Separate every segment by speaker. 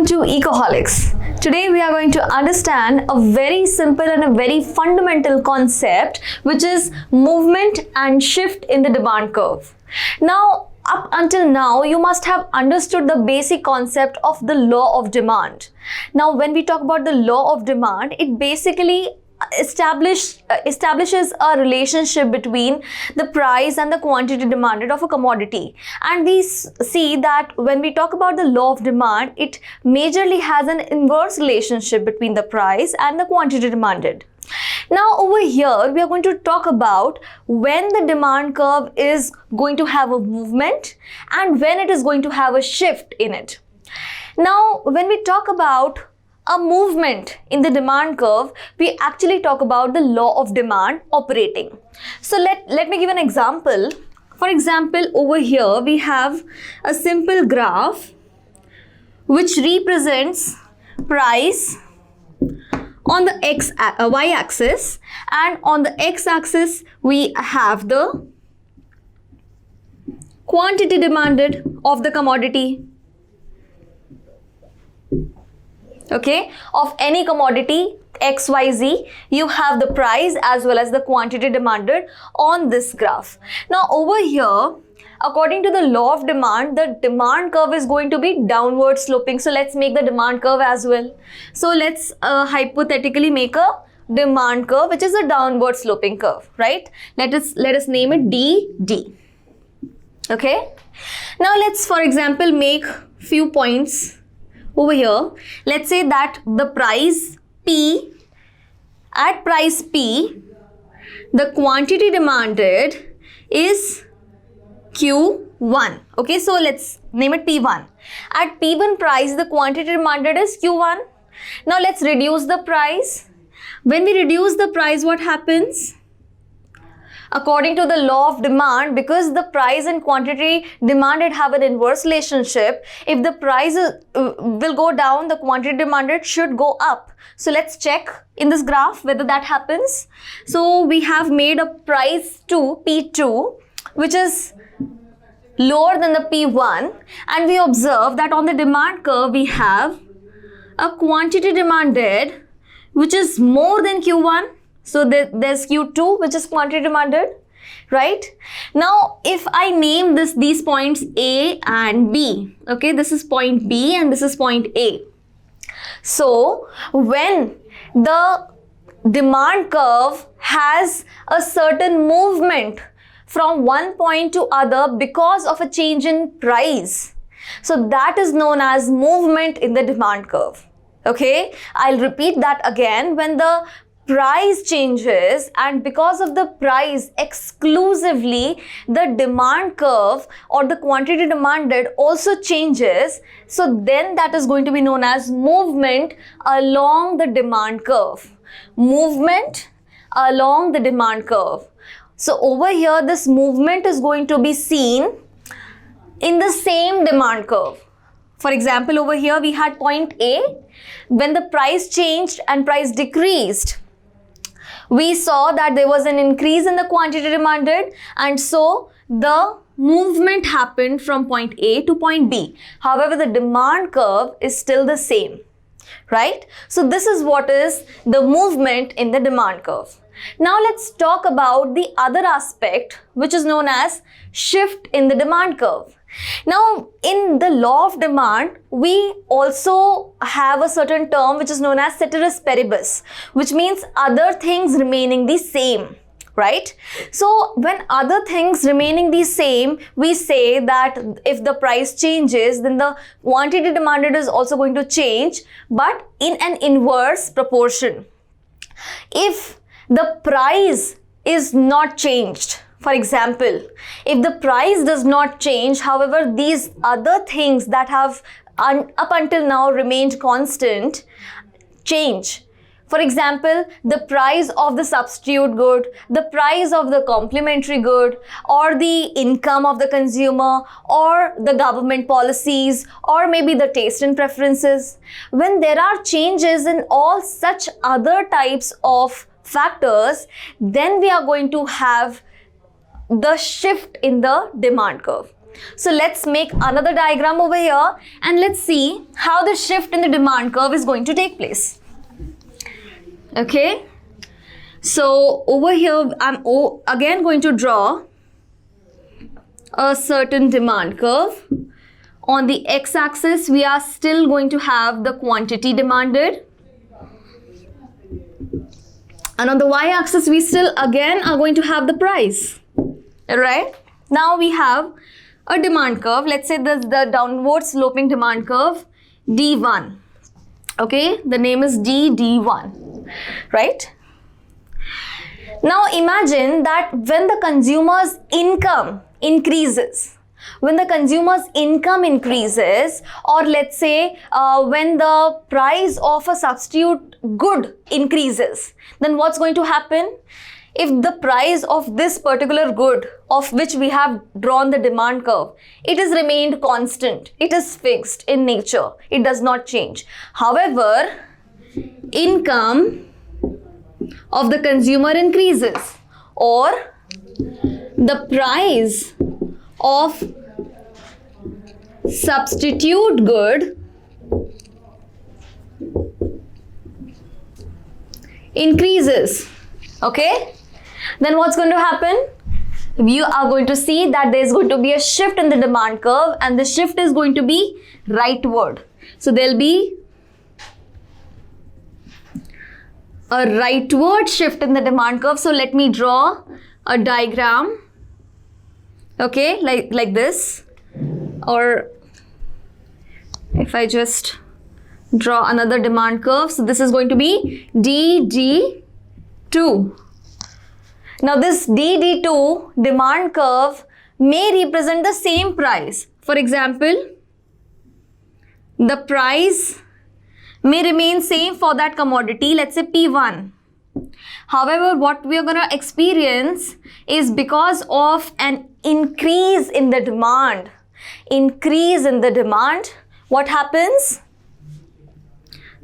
Speaker 1: Welcome to Ecoholics. Today we are going to understand a very simple and a very fundamental concept, which is movement and shift in the demand curve. Now, up until now, you must have understood the basic concept of the law of demand. Now, when we talk about the law of demand, it basically establishes a relationship between the price and the quantity demanded of a commodity. And we see that when we talk about the law of demand, it majorly has an inverse relationship between the price and the quantity demanded. Now over here, we are going to talk about when the demand curve is going to have a movement and when it is going to have a shift in it. Now, when we talk about a movement in the demand curve, we actually talk about the law of demand operating. So let me give an example. For example, over here we have a simple graph which represents price on the y-axis, and on the x-axis we have the quantity demanded of the commodity. Okay, of any commodity XYZ, you have the price as well as the quantity demanded on this graph. Now over here, according to the law of demand, the demand curve is going to be downward sloping. So let's make the demand curve as well. So let's hypothetically make a demand curve which is a downward sloping curve, right? Let us name it DD. Okay. Now let's, for example, make few points over here. Let's say that the price P, at price P, the quantity demanded is Q1. Okay, so let's name it P1. At P1 price, the quantity demanded is Q1. Now let's reduce the price. When we reduce the price, what happens? According to the law of demand, because the price and quantity demanded have an inverse relationship, if the price will go down, the quantity demanded should go up. So let's check in this graph whether that happens. So we have made a price 2, P2, which is lower than the P1, and we observe that on the demand curve we have a quantity demanded which is more than Q1. So there's Q2, which is quantity demanded, right? Now, if I name these points A and B, okay, this is point B and this is point A. So when the demand curve has a certain movement from one point to other because of a change in price, so that is known as movement in the demand curve. Okay, I'll repeat that again. When the price changes and because of the price exclusively, the demand curve or the quantity demanded also changes, so then that is going to be known as movement along the demand curve. Movement along the demand curve. So over here, this movement is going to be seen in the same demand curve. For example, over here we had point A. When the price changed and price decreased, we saw that there was an increase in the quantity demanded, and so the movement happened from point A to point B. However, the demand curve is still the same, right? So this is what is the movement in the demand curve. Now let's talk about the other aspect, which is known as shift in the demand curve. Now, in the law of demand, we also have a certain term which is known as ceteris paribus, which means other things remaining the same, right? So, when other things remaining the same, we say that if the price changes, then the quantity demanded is also going to change, but in an inverse proportion. If the price is not changed, for example, if the price does not change, however, these other things that have up until now remained constant change. For example, the price of the substitute good, the price of the complementary good, or the income of the consumer, or the government policies, or maybe the taste and preferences. When there are changes in all such other types of factors, then we are going to have the shift in the demand curve. So let's make another diagram over here and let's see how the shift in the demand curve is going to take place. Okay, so over here I'm again going to draw a certain demand curve. On the x-axis we are still going to have the quantity demanded, and on the y-axis we still again are going to have the price. Alright, now we have a demand curve. Let's say this is the downward sloping demand curve D1. Okay, the name is D1, right? Now imagine that when the consumer's income increases, or let's say when the price of a substitute good increases, then what's going to happen? If the price of this particular good of which we have drawn the demand curve, it has remained constant, it is fixed in nature, it does not change. However, income of the consumer increases, or the price of substitute good increases. Okay, then what's going to happen? You are going to see that there is going to be a shift in the demand curve, and the shift is going to be rightward. So there'll be a rightward shift in the demand curve. So let me draw a diagram, okay, like this, or if I just draw another demand curve, so this is going to be DD2. Now this DD2 demand curve may represent the same price. For example, the price may remain same for that commodity, let's say P1. However, what we are going to experience is because of an increase in the demand, what happens?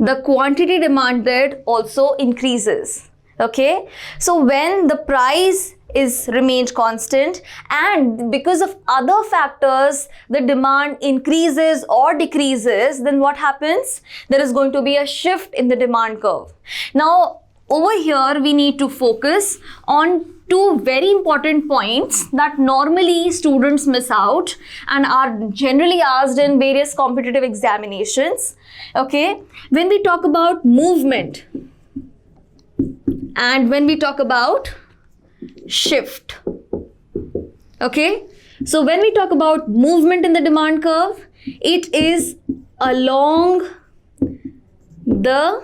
Speaker 1: The quantity demanded also increases. Okay, so when the price is remained constant and because of other factors the demand increases or decreases, then what happens? There is going to be a shift in the demand curve. Now over here we need to focus on two very important points that normally students miss out and are generally asked in various competitive examinations. Okay, when we talk about movement and when we talk about shift. Okay, so when we talk about movement in the demand curve, it is along the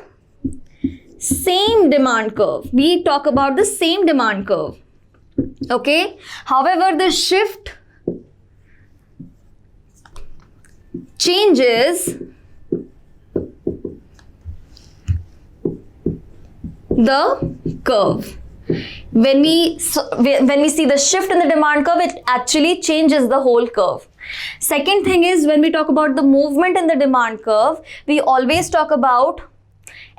Speaker 1: same demand curve. We talk about the same demand curve. Okay, however, the shift changes the curve. When we see the shift in the demand curve, it actually changes the whole curve. Second thing is, when we talk about the movement in the demand curve, we always talk about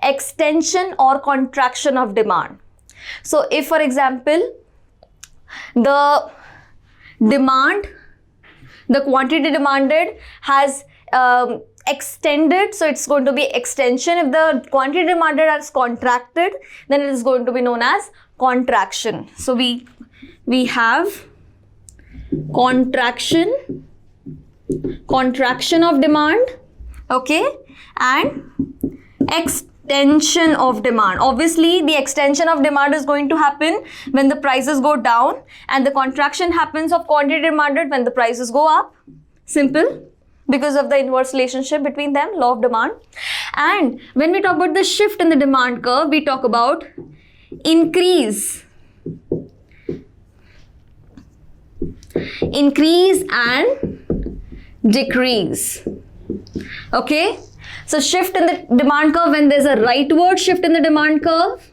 Speaker 1: extension or contraction of demand. So if, for example, the quantity demanded has extended, so it's going to be extension. If the quantity demanded has contracted, then it is going to be known as contraction. So we have contraction of demand, okay, and extension of demand. Obviously the extension of demand is going to happen when the prices go down, and the contraction happens of quantity demanded when the prices go up. Simple, because of the inverse relationship between them, law of demand. And when we talk about the shift in the demand curve, we talk about increase and decrease. Okay, so shift in the demand curve, when there's a rightward shift in the demand curve,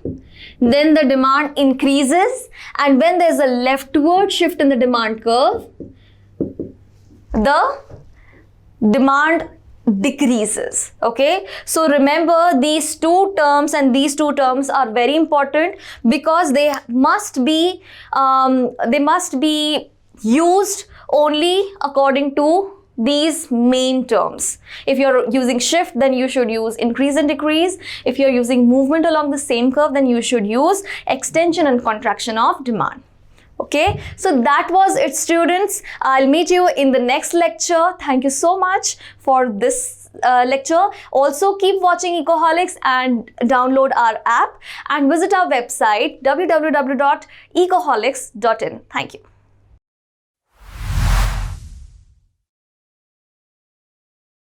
Speaker 1: then the demand increases, and when there's a leftward shift in the demand curve, the demand decreases. Okay, so remember these two terms, and these two terms are very important because they must be used only according to these main terms. If you're using shift, then you should use increase and decrease. If you're using movement along the same curve, then you should use extension and contraction of demand. Okay, so that was it, students. I'll meet you in the next lecture. Thank you so much for this lecture. Also, keep watching Ecoholics and download our app and visit our website www.ecoholics.in. Thank you.